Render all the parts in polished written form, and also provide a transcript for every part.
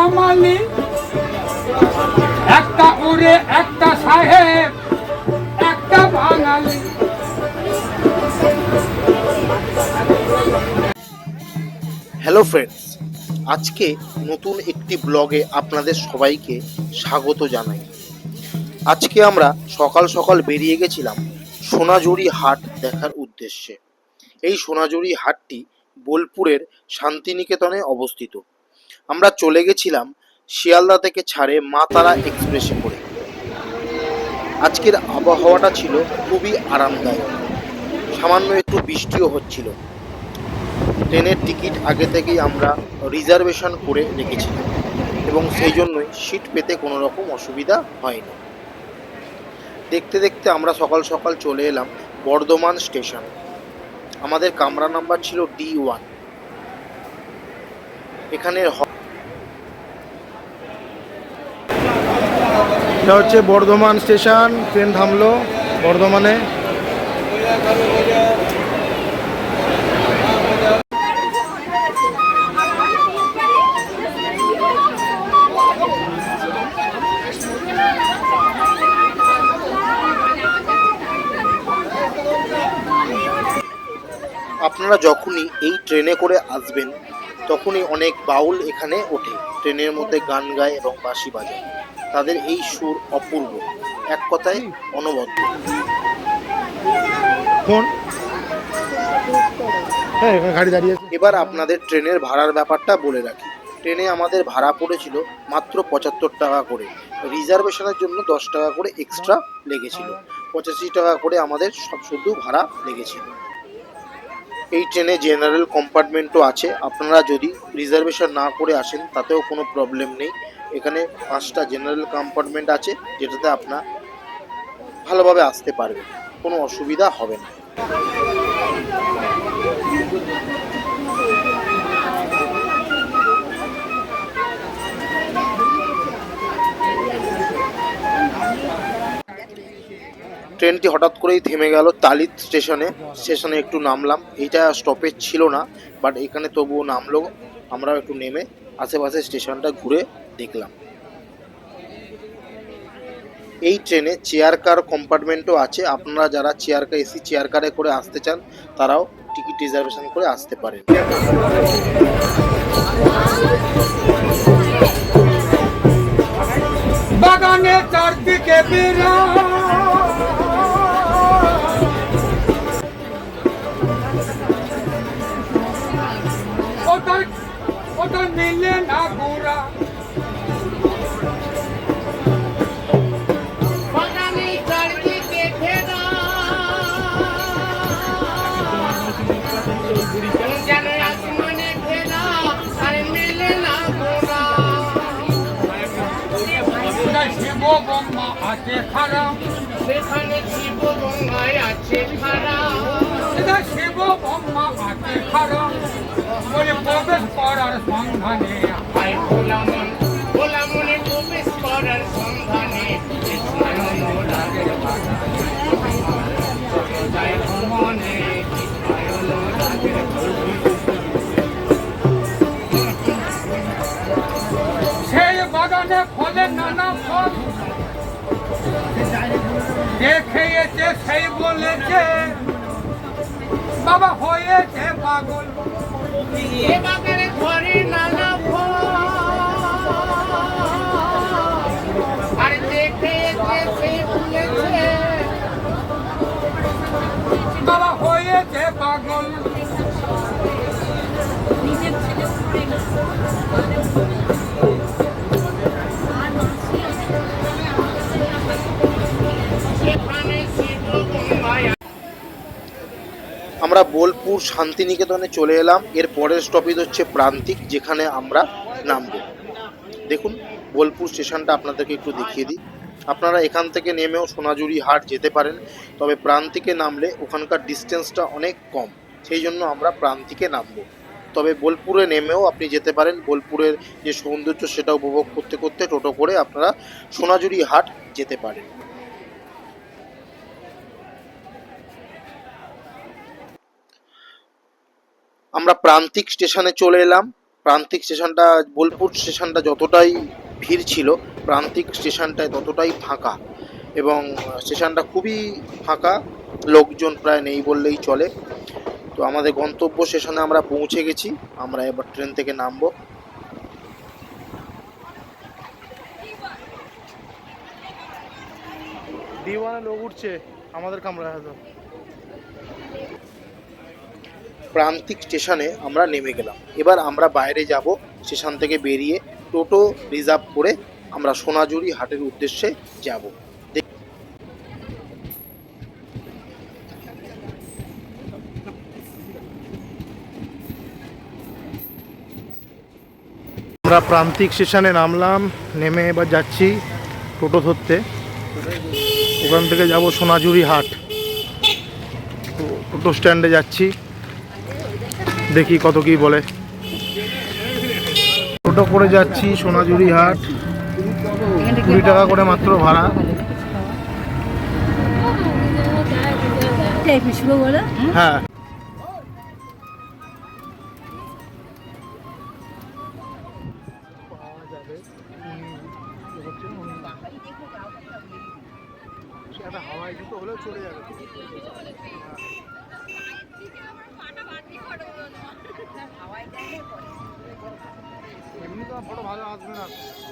কামালি, একটা ওরে একটা সাহেব, একটা বাঙালি। হ্যালো ফ্রেন্ডস, আজকে নতুন একটি ব্লগে আপনাদের সবাইকে স্বাগত জানাই। আজকে আমরা সকাল সকাল বেরিয়ে গেছিলাম সোনাঝুরি হাট দেখার উদ্দেশ্যে। এই সোনাঝুরি হাটটি বোলপুরের শান্তিনিকেতনে অবস্থিত। আমরা চলে গেছিলাম শিয়ালদা থেকে ছাড়ে মা তারা এক্সপ্রেসে করে। আজকের আবহাওয়াটা ছিল খুবই আরামদায়ক, সামান্য একটু বৃষ্টিও হচ্ছিল। ট্রেনের টিকিট আগে থেকেই আমরা রিজার্ভেশন করে রেখেছিলাম এবং সেই জন্যই সিট পেতে কোনো রকম অসুবিধা হয়নি। দেখতে দেখতে আমরা সকাল সকাল চলে এলাম বর্ধমান স্টেশন। আমাদের কামরা নাম্বার ছিল D1। এখানের এটা হচ্ছে বর্ধমান স্টেশন। ট্রেন থামলো বর্ধমানে। আপনারা যখনই এই ট্রেনে করে আসবেন তখনই অনেক বাউল এখানে ওঠে, ট্রেনের মধ্যে গান গায় এবং বাঁশি বাজায়। তাদের এই সুর অপূর্ব, এক কথায় অনবদ্য। এবার আপনাদের ট্রেনের ভাড়ার ব্যাপারটা বলে রাখি। ট্রেনে আমাদের ভাড়া পড়েছিল মাত্র 75 টাকা করে। রিজার্ভেশনের জন্য 10 টাকা করে এক্সট্রা লেগেছিল। 85 টাকা করে আমাদের সব শুধু ভাড়া লেগেছিল। এই ট্রেনে জেনারেল কম্পার্টমেন্টও আছে। আপনারা যদি রিজার্ভেশন না করে আসেন তাতেও কোনো প্রবলেম নেই। এখানে 5টা জেনারেল কম্পার্টমেন্ট আছে, যেটাতে আপনার ভালোভাবে আসতে পারবেন, কোনো অসুবিধা হবে না। ট্রেনটি হঠাৎ করেই থেমে গেল তালিত স্টেশনে একটু নামলাম। এইটা স্টপেজ ছিল না, বাট এখানে তবুও নামলো। আমরাও একটু নেমে আশেপাশে স্টেশনটা ঘুরে দেখলাম। এই ট্রেনে চেয়ার কার কম্পার্টমেন্টও আছে। আপনারা যারা চেয়ার কার এসি চেয়ার কারে করে আসতে চান তারাও টিকিট রিজার্ভেশন করে আসতে পারেন। বাগানে চারদিকে বেড়া, ওটা মিলে না গোরা। বাগানে চারদিকে ঘেরা, যেন আসমানে ঘেরা, আর মিলে না গোরা। শিব ব্রহ্মা আছে খারাপ, সেখানে শিব ব্রহ্মায় আছে খারাপ। শিব ব্রহ্মা আছে খারাপ বলে প্রবেশ করার সন্ধানে, ভোলা মনে প্রবেশ করার সন্ধানে। সেই বাগানে ফলে নানা ফল, দেখেছে সেই বলেছে বাবা হয়েছে পাগল। এ বাগানে ধরে নানা ফল, আর দেখেছে সেই বলেছে বাবা হয়েছে পাগল। আমরা বোলপুর শান্তিনিকেতনে চলে এলাম। এর পরের স্টপেজ হচ্ছে প্রান্তিক, যেখানে আমরা নামবো। দেখুন বোলপুর স্টেশনটা আপনাদেরকে একটু দেখিয়ে দিই। আপনারা এখান থেকে নেমেও সোনাঝুরি হাট যেতে পারেন, তবে প্রান্তিকে নামলে ওখানকার ডিস্টেন্সটা অনেক কম, সেই জন্য আমরা প্রান্তিকে নামবো। তবে বোলপুরে নেমেও আপনি যেতে পারেন। বোলপুরের যে সৌন্দর্য সেটা উপভোগ করতে করতে টোটো করে আপনারা সোনাঝুরি হাট যেতে পারেন। আমরা প্রান্তিক স্টেশনে চলে এলাম। প্রান্তিক স্টেশনটা, বোলপুর স্টেশনটা যতটাই ভিড় ছিল, প্রান্তিক স্টেশনটায় ততটাই ফাঁকা, এবং স্টেশনটা খুবই ফাঁকা, লোকজন প্রায় নেই বললেই চলে। তো আমাদের গন্তব্য স্টেশনে আমরা পৌঁছে গেছি। আমরা এবার ট্রেন থেকে নামবো। দিওয়ানা লোক উঠছে আমাদের কামরায় হয়তো। প্রান্তিক স্টেশনে আমরা নেমে গেলাম। এবার আমরা বাইরে যাব। স্টেশন থেকে বেরিয়ে টোটো রিজার্ভ করে আমরা সোনাঝুরি হাটের উদ্দেশ্যে যাব। আমরা প্রান্তিক স্টেশনে নামলাম, নেমে এবার যাচ্ছি টোটো ধরতে। ওখান থেকে যাব সোনাঝুরি হাট। তো টোটো স্ট্যান্ডে যাচ্ছি, দেখি কত কি বলে। টোটো করে যাচ্ছি সোনাঝুরি হাট, 20 টাকা করে মাত্র ভাড়া। হ্যাঁ, হাওয়াই জুতো হলেও চলে যাবে। এমনি তো ফটো ভালো আসবে না,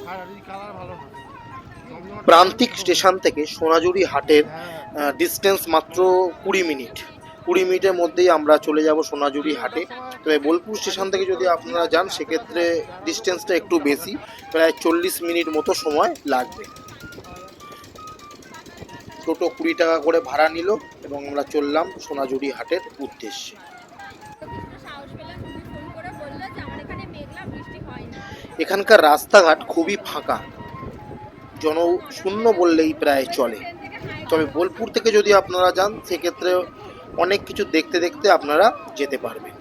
আর এই কালার ভালো না। প্রান্তিক স্টেশন থেকে সোনাঝুরি হাটের ডিস্টেন্স মাত্র 20 মিনিট। 20 মিনিটের মধ্যেই আমরা চলে যাব সোনাঝুরি হাটে। তবে বোলপুর স্টেশন থেকে যদি আপনারা যান সেক্ষেত্রে ডিস্টেন্সটা একটু বেশি, প্রায় 40 মিনিট মতো সময় লাগবে। টোটো 20 টাকা করে ভাড়া নিল এবং আমরা চললাম সোনাঝুরি হাটের উদ্দেশ্যে। এখানকার রাস্তাঘাট খুবই ফাঁকা, জনশূন্য বললেই প্রায় চলে। তবে বোলপুর থেকে যদি আপনারা যান সেক্ষেত্রে অনেক কিছু দেখতে দেখতে আপনারা যেতে পারবেন।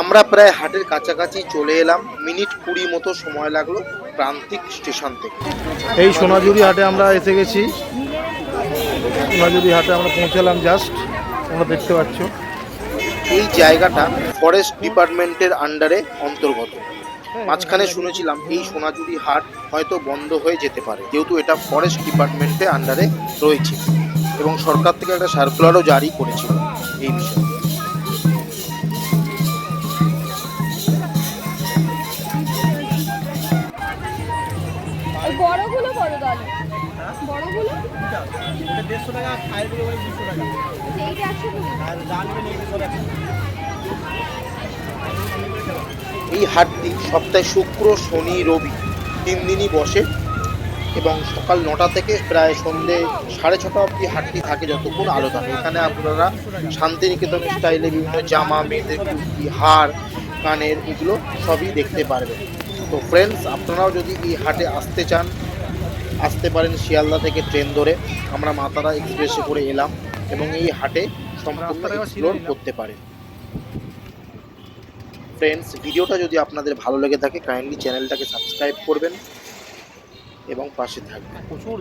আমরা প্রায় হাটের কাছাকাছি চলে এলাম। মিনিট 20 মতো সময় লাগলো প্রান্তিক স্টেশন থেকে। এই সোনাঝুরি হাটে আমরা এসে গেছি। সোনাঝুরি হাটে আমরা পৌঁছালাম জাস্ট, তোমরা দেখতে পাচ্ছ। এই জায়গাটা ফরেস্ট ডিপার্টমেন্টের আন্ডারে অন্তর্গত। মাঝখানে শুনেছিলাম এই সোনাঝুরি হাট হয়তো বন্ধ হয়ে যেতে পারে, যেহেতু এটা ফরেস্ট ডিপার্টমেন্টের আন্ডারে রয়েছে, এবং সরকার থেকে একটা সার্কুলারও জারি করেছিল এই বিষয়ে। বড়গুলো কত দাম? বড়গুলো 150 টাকা, খাইগুলো 200 টাকা। এইটা 120 আর জানবে নেই এই হাটটি সপ্তাহে শুক্র, শনি, রবি 3 দিনই বসে, এবং সকাল 9টা থেকে প্রায় সন্ধে 6:30 অবধি হাটটি থাকে, যতক্ষণ আলো থাকে। এখানে আপনারা শান্তিনিকেতন স্টাইলে বিভিন্ন জামা, মেয়েদের কুর্তি, হার, কানের, এগুলো সবই দেখতে পারবেন। তো ফ্রেন্ডস, আপনারাও যদি এই হাটে আসতে চান আসতে পারেন শিয়ালদা থেকে ট্রেন ধরে। আমরা মাতারা এক্সপ্রেসে করে এলাম এবং এই হাটে সম্পূর্ণ এক্সপ্লোর করতে পারেন। ফ্রেন্ডস, ভিডিওটা যদি আপনাদের ভালো লেগে থাকে কাইন্ডলি চ্যানেলটাকে সাবস্ক্রাইব করবেন এবং পাশে থাকবেন। প্রচুর